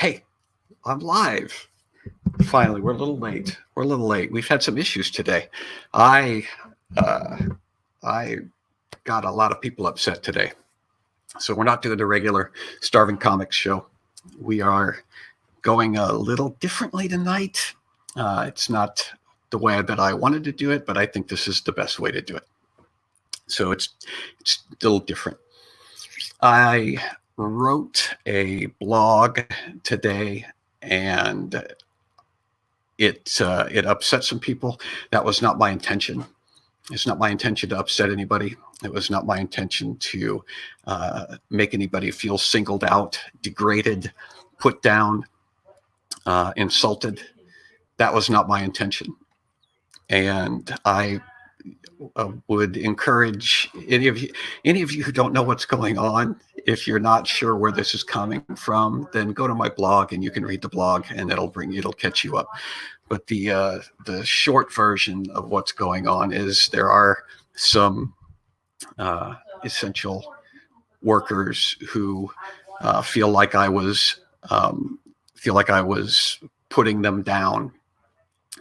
Hey, I'm live. Finally, we're a little late. We've had some issues today. I uh, I got a lot of people upset today. So we're not doing the regular Starving Comics show. We are going a little differently tonight. It's not the way that I wanted to do it, but I think this is the best way to do it. So it's a little different. I wrote a blog today, and it upset some people. That was not my intention. It's not my intention to upset anybody. It was not my intention to make anybody feel singled out, degraded, put down, insulted. That was not my intention. And I would encourage any of you who don't know what's going on, if you're not sure where this is coming from, then go to my blog and you can read the blog, and it'll catch you up. But the short version of what's going on is there are some essential workers who feel like I was putting them down.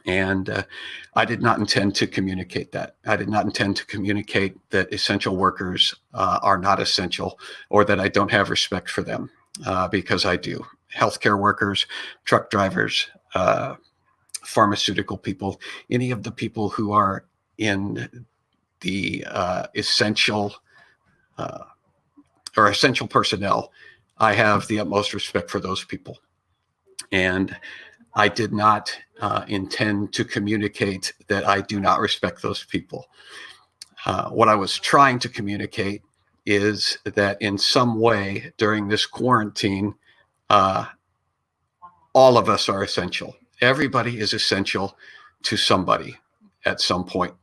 And I did not intend to communicate that. I did not intend to communicate that essential workers are not essential, or that I don't have respect for them, because I do. Healthcare workers, truck drivers, pharmaceutical people, any of the people who are in the essential personnel, I have the utmost respect for those people. And I did not intend to communicate that I do not respect those people. What I was trying to communicate is that in some way during this quarantine, all of us are essential. Everybody is essential to somebody at some point.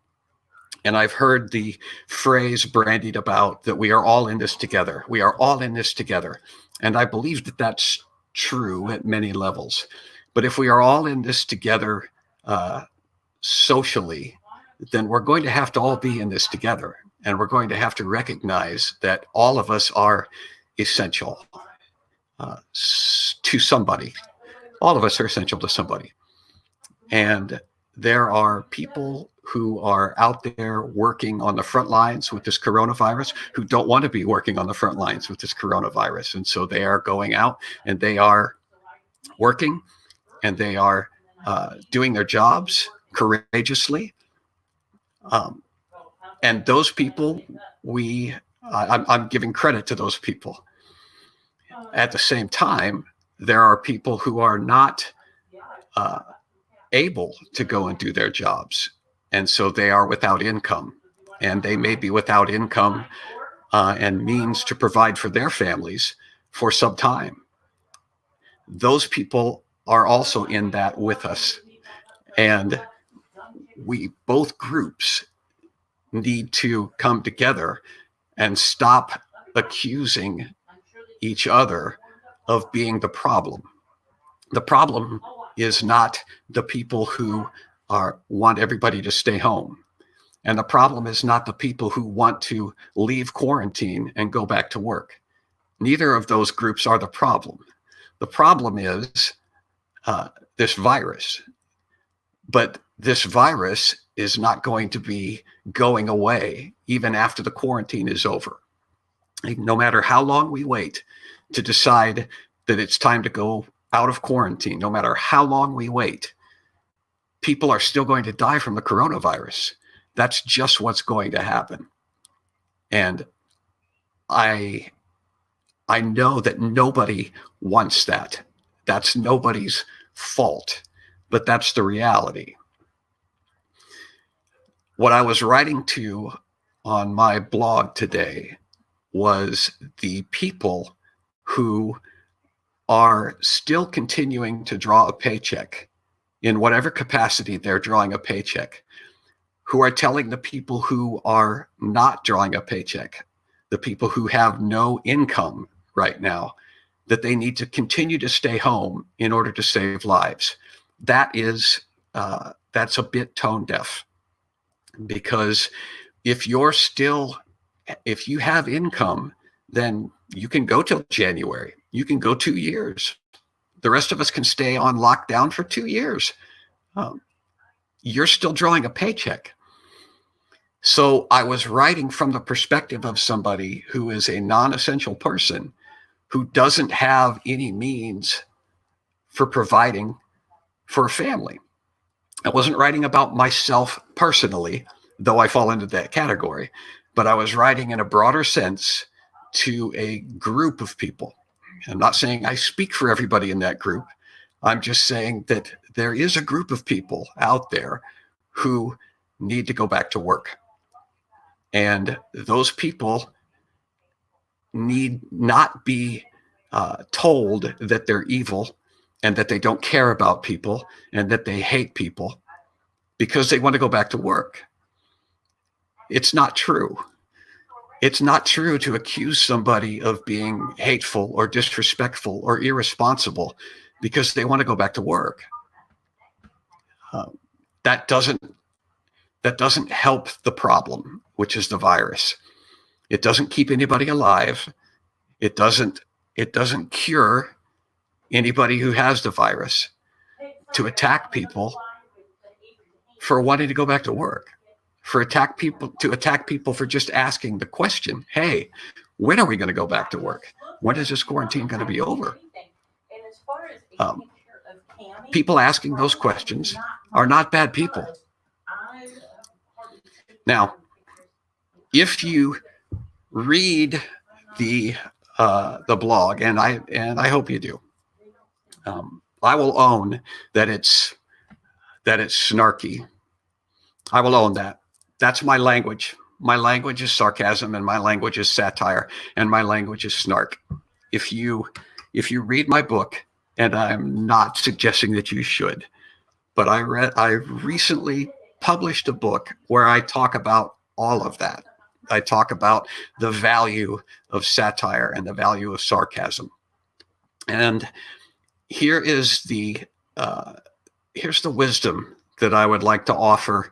And I've heard the phrase brandied about that we are all in this together. We are all in this together. And I believe that that's true at many levels. But if we are all in this together socially, then we're going to have to all be in this together. And we're going to have to recognize that all of us are essential to somebody. All of us are essential to somebody. And there are people who are out there working on the front lines with this coronavirus who don't want to be working on the front lines with this coronavirus. And so they are going out and they are working, and they are doing their jobs courageously. And those people, I'm giving credit to those people. At the same time, there are people who are not able to go and do their jobs. And so they are without income, and they may be without income and means to provide for their families for some time. Those people are also in that with us. And both groups need to come together and stop accusing each other of being the problem. The problem is not the people who want everybody to stay home. And the problem is not the people who want to leave quarantine and go back to work. Neither of those groups are the problem. The problem is this virus. But this virus is not going to be going away even after the quarantine is over. No matter how long we wait to decide that it's time to go out of quarantine, no matter how long we wait, people are still going to die from the coronavirus. That's just what's going to happen. And I know that nobody wants that. That's nobody's fault, but that's the reality. What I was writing to on my blog today was the people who are still continuing to draw a paycheck in whatever capacity they're drawing a paycheck, who are telling the people who are not drawing a paycheck, the people who have no income right now, that they need to continue to stay home in order to save lives. That's a bit tone deaf, because if you have income, then you can go till January. You can go 2 years. The rest of us can stay on lockdown for 2 years. You're still drawing a paycheck. So I was writing from the perspective of somebody who is a non-essential person who doesn't have any means for providing for a family. I wasn't writing about myself personally, though I fall into that category, but I was writing in a broader sense to a group of people. I'm not saying I speak for everybody in that group. I'm just saying that there is a group of people out there who need to go back to work. And those people need not be told that they're evil and that they don't care about people and that they hate people because they want to go back to work. It's not true. It's not true to accuse somebody of being hateful or disrespectful or irresponsible because they want to go back to work. That doesn't help the problem, which is the virus. It doesn't keep anybody alive. It doesn't cure anybody who has the virus. To attack people for wanting to go back to work, to attack people for just asking the question, hey, when are we going to go back to work? When is this quarantine going to be over? People asking those questions are not bad people. Now, if you read the blog, and I hope you do, I will own that it's snarky. I will own that. That's my language. My language is sarcasm, and my language is satire, and my language is snark. If you read my book, and I'm not suggesting that you should, but I recently published a book where I talk about all of that. I talk about the value of satire and the value of sarcasm. And here's the wisdom that I would like to offer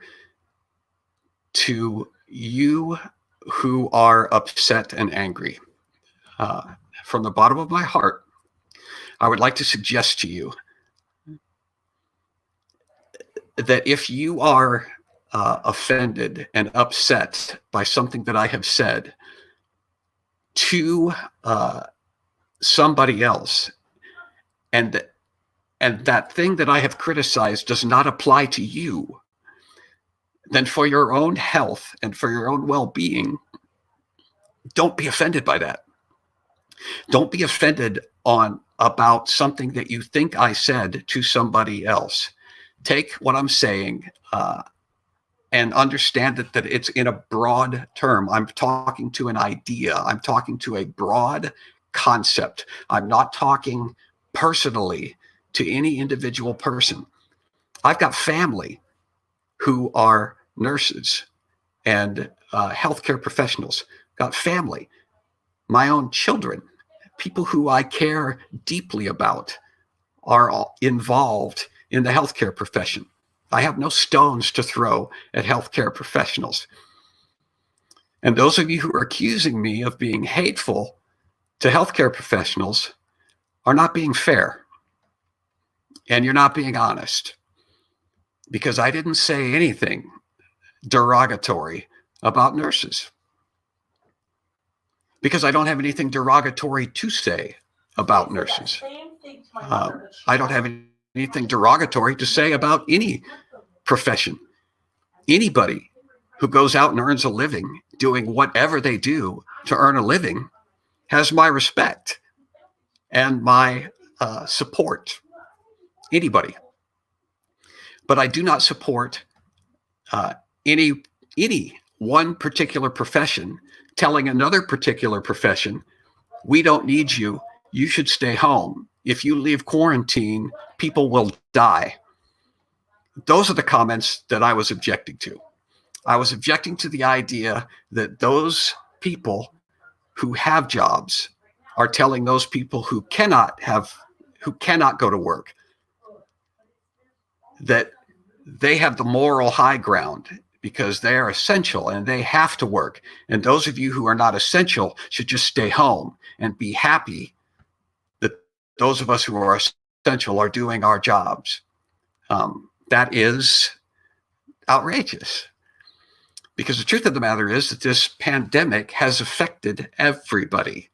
to you who are upset and angry. From the bottom of my heart, I would like to suggest to you that if you are offended and upset by something that I have said to somebody else, and that thing that I have criticized does not apply to you, then for your own health and for your own well-being, don't be offended by that. Don't be offended about something that you think I said to somebody else. Take what I'm saying and understand that it's in a broad term. I'm talking to an idea. I'm talking to a broad concept. I'm not talking personally to any individual person. I've got family who are nurses and healthcare professionals. Got family, my own children, people who I care deeply about are all involved in the healthcare profession. I have no stones to throw at healthcare professionals. And those of you who are accusing me of being hateful to healthcare professionals are not being fair. And you're not being honest. Because I didn't say anything derogatory about nurses. Because I don't have anything derogatory to say about nurses. I don't have anything derogatory to say about any profession. Anybody who goes out and earns a living doing whatever they do to earn a living has my respect and my support. Anybody. But I do not support any one particular profession telling another particular profession, we don't need you, you should stay home. If you leave quarantine, people will die. Those are the comments that I was objecting to. I was objecting to the idea that those people who have jobs are telling those people who cannot go to work that they have the moral high ground because they are essential and they have to work. And those of you who are not essential should just stay home and be happy that those of us who are essential are doing our jobs. That is outrageous. Because the truth of the matter is that this pandemic has affected everybody.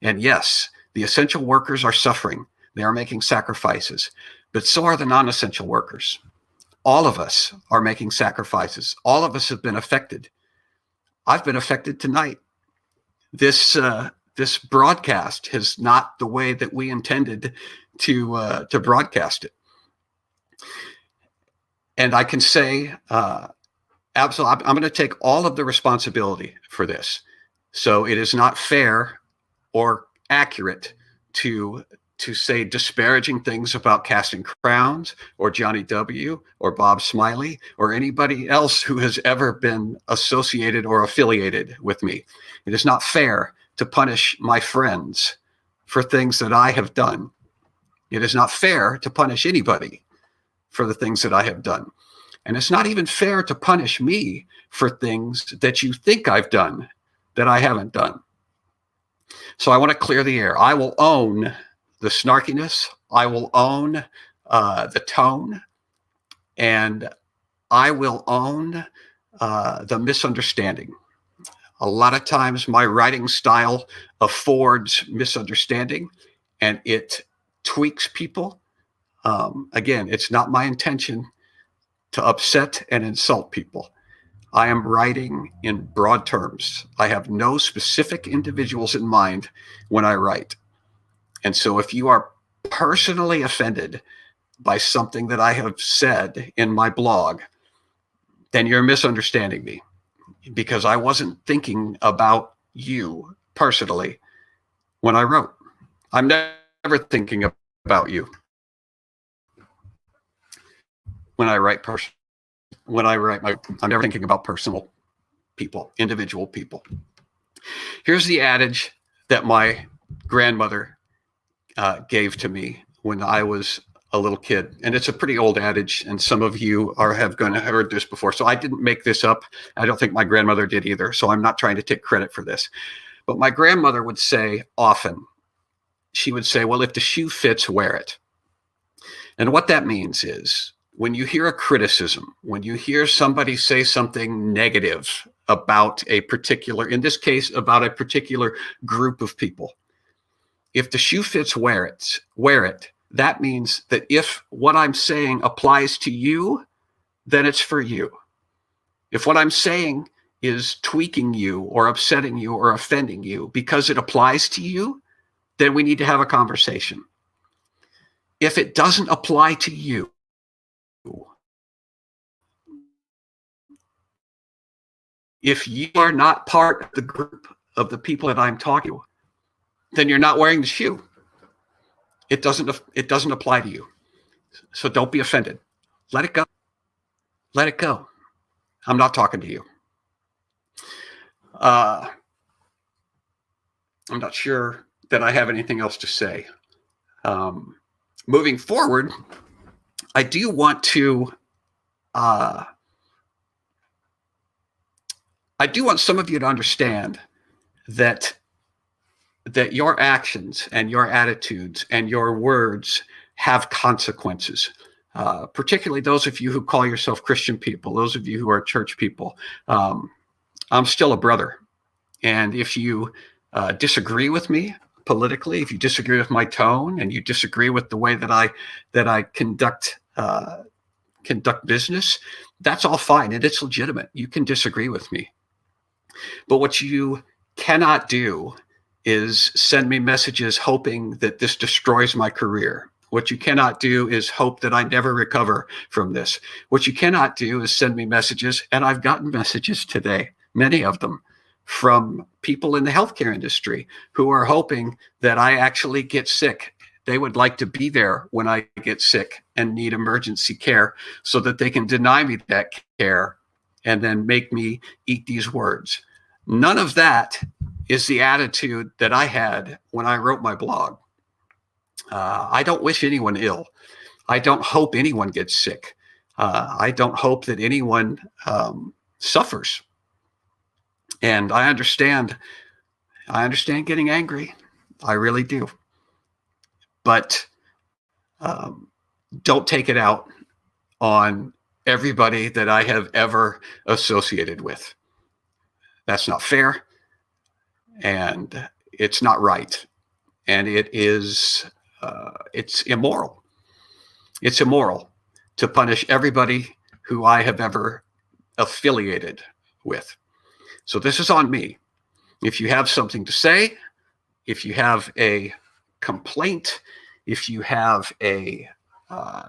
And yes, the essential workers are suffering. They are making sacrifices, but so are the non-essential workers. All of us are making sacrifices. All of us have been affected. I've been affected tonight. This broadcast is not the way that we intended to broadcast it. And I can say, absolutely, I'm going to take all of the responsibility for this. So it is not fair or accurate to say disparaging things about Casting Crowns or Johnny W. or Bob Smiley or anybody else who has ever been associated or affiliated with me. It is not fair to punish my friends for things that I have done. It is not fair to punish anybody for the things that I have done. And it's not even fair to punish me for things that you think I've done that I haven't done. So I want to clear the air. I will own the snarkiness. I will own the tone. And I will own the misunderstanding. A lot of times my writing style affords misunderstanding and it tweaks people. Again, it's not my intention to upset and insult people. I am writing in broad terms. I have no specific individuals in mind when I write. And so if you are personally offended by something that I have said in my blog, then you're misunderstanding me, because I wasn't thinking about you personally when I wrote. I'm never thinking about you when I write I'm never thinking about personal people, individual people. Here's the adage that my grandmother gave to me when I was a little kid. And it's a pretty old adage, and some of you have heard this before. So I didn't make this up. I don't think my grandmother did either. So I'm not trying to take credit for this. But my grandmother would say often, she would say, well, if the shoe fits, wear it. And what that means is, when you hear a criticism, when you hear somebody say something negative about a particular, in this case, about a particular group of people, if the shoe fits, wear it. That means that if what I'm saying applies to you, then it's for you. If what I'm saying is tweaking you or upsetting you or offending you because it applies to you, then we need to have a conversation. If it doesn't apply to you, if you are not part of the group of the people that I'm talking to, then you're not wearing the shoe. It doesn't apply to you. So don't be offended. Let it go. Let it go. I'm not talking to you. I'm not sure that I have anything else to say. Moving forward, I do want some of you to understand that your actions and your attitudes and your words have consequences, particularly those of you who call yourself Christian people, those of you who are church people. I'm still a brother. And if you disagree with me politically, if you disagree with my tone and you disagree with the way that I conduct business, that's all fine and it's legitimate. You can disagree with me. But what you cannot do is send me messages hoping that this destroys my career. What you cannot do is hope that I never recover from this. What you cannot do is send me messages, and I've gotten messages today, many of them, from people in the healthcare industry who are hoping that I actually get sick. They would like to be there when I get sick and need emergency care so that they can deny me that care and then make me eat these words. None of that is the attitude that I had when I wrote my blog. I don't wish anyone ill. I don't hope anyone gets sick. I don't hope that anyone suffers. And I understand getting angry. I really do. But don't take it out on everybody that I have ever associated with. That's not fair, and it's not right, and it's immoral. It's immoral to punish everybody who I have ever affiliated with. So this is on me. If you have something to say, if you have a complaint, if you have a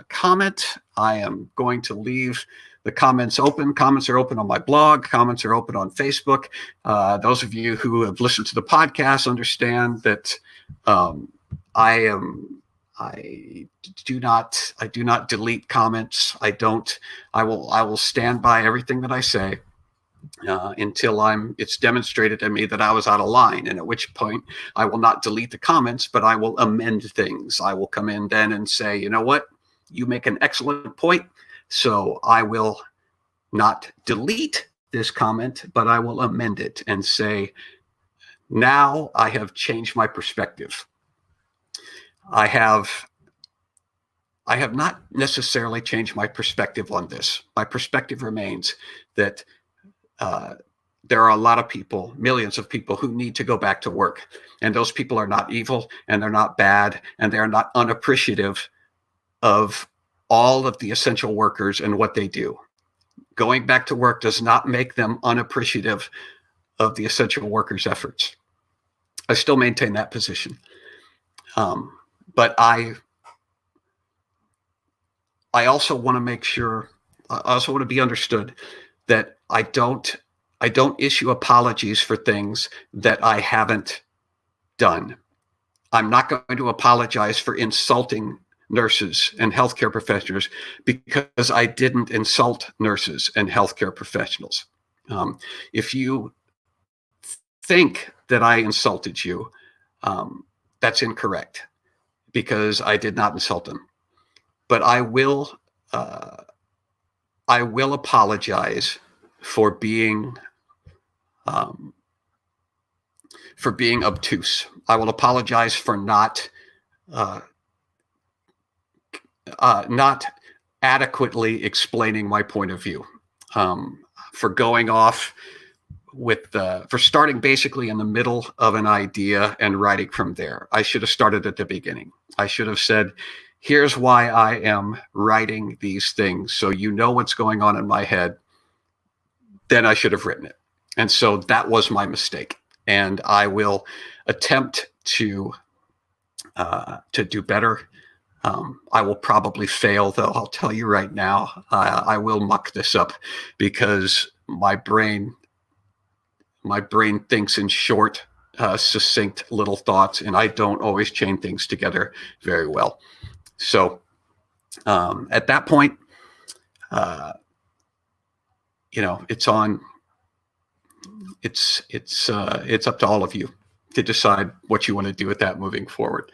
comment, I am going to leave the comments open. Comments are open on my blog. Comments are open on Facebook. Those of you who have listened to the podcast understand that I do not delete comments. I will stand by everything that I say until it's demonstrated to me that I was out of line, and at which point I will not delete the comments, but I will amend things. I will come in then and say, you know what, you make an excellent point, so I will not delete this comment, but I will amend it and say, now I have changed my perspective. I have not necessarily changed my perspective on this. My perspective remains that there are a lot of people, millions of people, who need to go back to work. And those people are not evil, and they're not bad, and they're not unappreciative of all of the essential workers and what they do. Going back to work does not make them unappreciative of the essential workers' efforts. I still maintain that position. But I also want to make sure, I also want to be understood that I don't issue apologies for things that I haven't done. I'm not going to apologize for insulting nurses and healthcare professionals because I didn't insult nurses and healthcare professionals. If you think that I insulted you, that's incorrect, because I did not insult them. But I will apologize for being obtuse. I will apologize for not adequately explaining my point of view, for going off for starting basically in the middle of an idea and writing from there. I should have started at the beginning. I should have said, here's why I am writing these things, so you know what's going on in my head. Then I should have written it. And so that was my mistake. And I will attempt to do better. I will probably fail, though. I'll tell you right now, I will muck this up, because my brain thinks in short, succinct little thoughts, and I don't always chain things together very well. So at that point, it's up to all of you to decide what you want to do with that moving forward.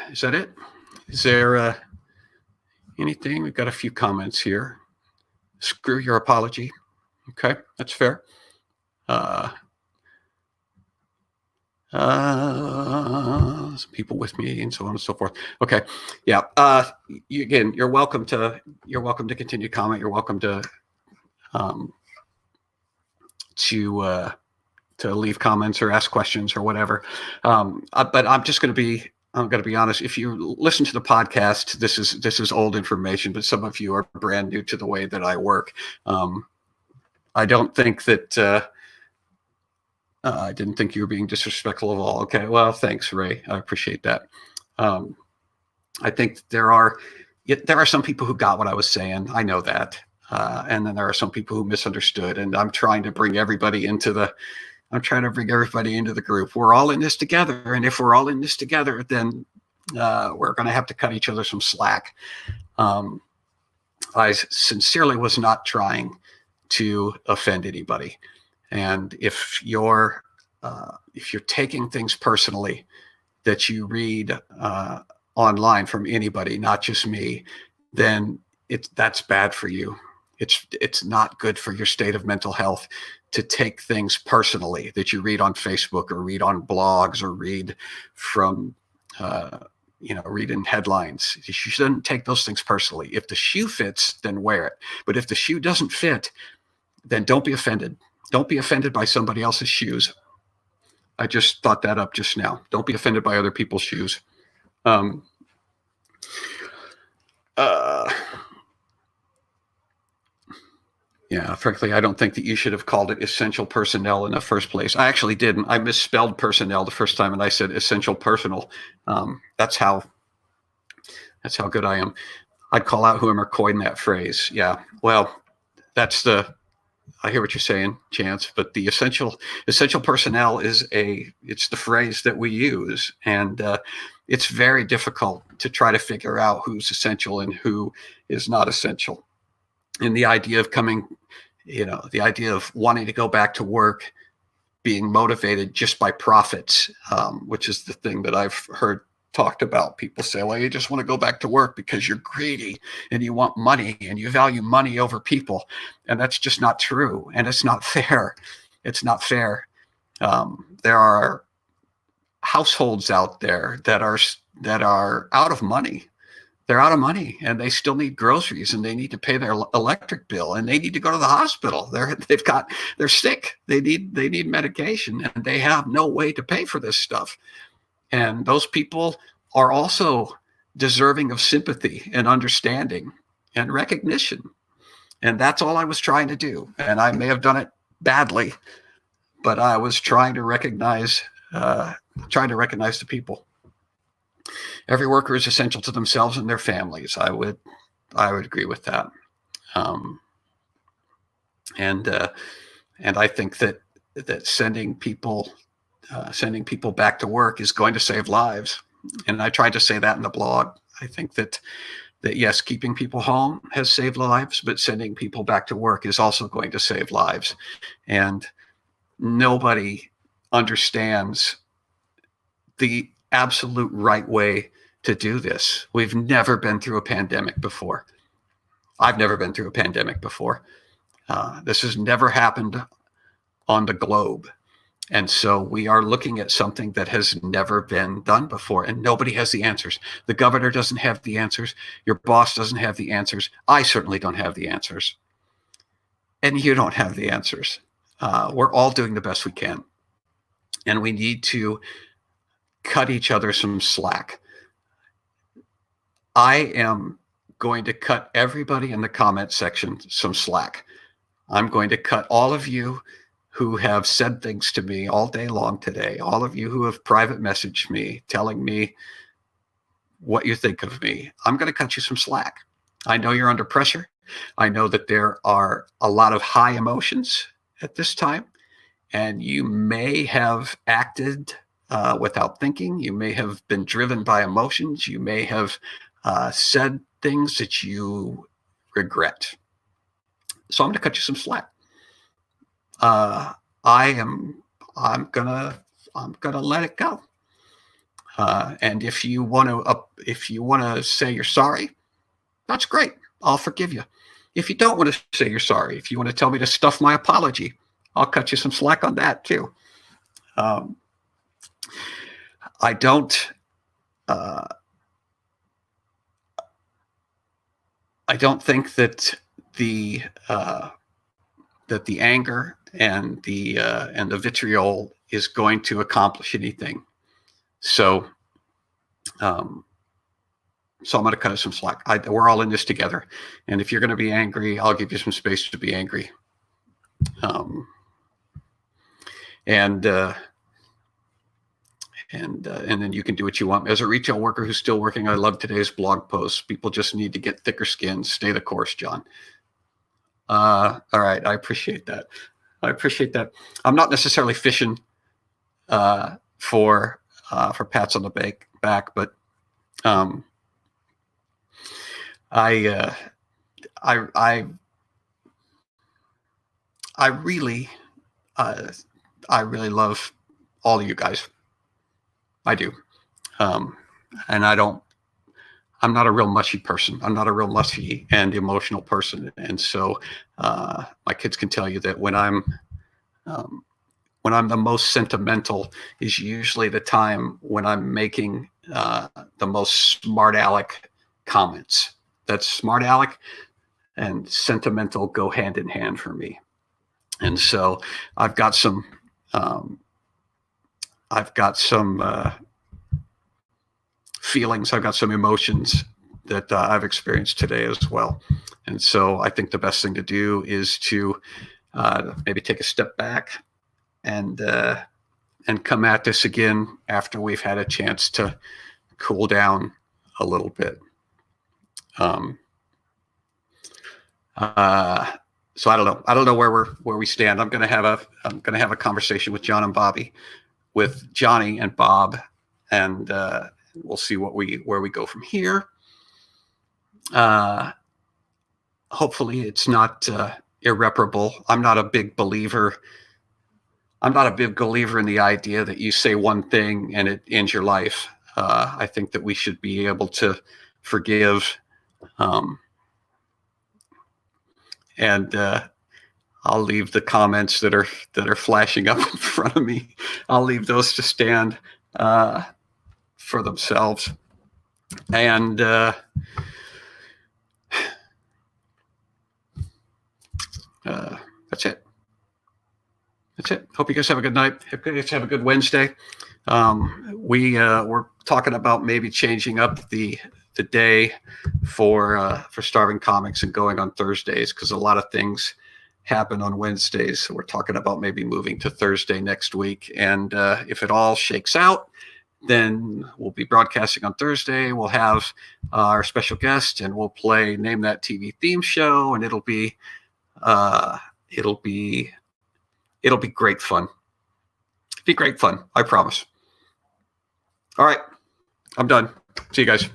Is that it? Is there anything? We've got a few comments here. Screw your apology. Okay, that's fair. Some people with me, and so on and so forth. Okay, yeah. You're welcome to continue to comment. You're welcome to leave comments or ask questions or whatever. But I'm going to be honest. If you listen to the podcast, this is old information, but some of you are brand new to the way that I work. I don't think that. I didn't think you were being disrespectful at all. Okay, well, thanks, Ray. I appreciate that. I think there are some people who got what I was saying. I know that, and then there are some people who misunderstood. And I'm trying to bring everybody into the group. We're all in this together, and if we're all in this together, then we're going to have to cut each other some slack. I sincerely was not trying to offend anybody. And if you're taking things personally that you read online from anybody, not just me, then that's bad for you. It's not good for your state of mental health to take things personally that you read on Facebook or read on blogs or read from, read in headlines. You shouldn't take those things personally. If the shoe fits, then wear it. But if the shoe doesn't fit, then don't be offended. Don't be offended by somebody else's shoes. I just thought that up just now. Don't be offended by other people's shoes. Yeah, frankly, I don't think that you should have called it essential personnel in the first place. I actually didn't. I misspelled personnel the first time, and I said essential personal. That's how good I am. I'd call out whoever coined that phrase. Yeah, well, I hear what you're saying, Chance, but the essential personnel it's the phrase that we use, and it's very difficult to try to figure out who's essential and who is not essential. And the idea of the idea of wanting to go back to work, being motivated just by profits, which is the thing that I've heard talked about. People say, well, you just want to go back to work because you're greedy and you want money and you value money over people. And that's just not true. And it's not fair. It's not fair. There are households out there that are out of money. They're out of money and they still need groceries and they need to pay their electric bill and they need to go to the hospital. They're sick. They need medication and they have no way to pay for this stuff. And those people are also deserving of sympathy and understanding and recognition. And that's all I was trying to do. And I may have done it badly, but I was trying to recognize the people. Every worker is essential to themselves and their families. I would agree with that. And I think that sending people back to work is going to save lives. And I tried to say that in the blog. I think that yes, keeping people home has saved lives, but sending people back to work is also going to save lives. And nobody understands the absolute right way to do this. We've never been through a pandemic before. I've never been through a pandemic before. This has never happened on the globe. And so we are looking at something that has never been done before, and nobody has the answers. The governor doesn't have the answers. Your boss doesn't have the answers. I certainly don't have the answers. And you don't have the answers. We're all doing the best we can. And we need to cut each other some slack. I am going to cut everybody in the comment section some slack. I'm going to cut all of you who have said things to me all day long today, all of you who have private messaged me, telling me what you think of me. I'm going to cut you some slack. I know you're under pressure. I know that there are a lot of high emotions at this time, and you may have acted without thinking. You may have been driven by emotions. You may have said things that you regret. So I'm going to cut you some slack. I'm gonna let it go. And if you want to say you're sorry, that's great. I'll forgive you. If you don't want to say you're sorry, if you want to tell me to stuff my apology, I'll cut you some slack on that too. I don't think that the anger and the vitriol is going to accomplish anything. So I'm going to cut us some slack. We're all in this together, and if you're going to be angry, I'll give you some space to be angry. And then you can do what you want. As a retail worker who's still working, I love today's blog post. People just need to get thicker skin. Stay the course, John. All right, I appreciate that. I'm not necessarily fishing for pats on the back, but I really love all of you guys. I do, and I don't I'm not a real mushy person. I'm not a real mushy and emotional person. And so my kids can tell you that when I'm the most sentimental is usually the time when I'm making the most smart aleck comments. That's smart aleck and sentimental go hand in hand for me. And so I've got some feelings, I've got some emotions that I've experienced today as well. And so I think the best thing to do is to maybe take a step back and come at this again after we've had a chance to cool down a little bit. So I don't know where we stand. I'm going to have a conversation with John and Bobby, with Jonnie and Bob, and we'll see where we go from here. Hopefully it's not irreparable. I'm not a big believer in the idea that you say one thing and it ends your life. I think that we should be able to forgive. And I'll leave the comments that are flashing up in front of me. I'll leave those to stand for themselves. And that's it. Hope you guys have a good night. Hope you guys have a good Wednesday. We're talking about maybe changing up the day for Starving Comics and going on Thursdays, because a lot of things happen on Wednesdays. So we're talking about maybe moving to Thursday next week. And if it all shakes out, then we'll be broadcasting on Thursday. We'll have our special guest, and we'll play Name That TV theme show, and it'll be great fun. It'll be great fun, I promise. All right, I'm done. See you guys.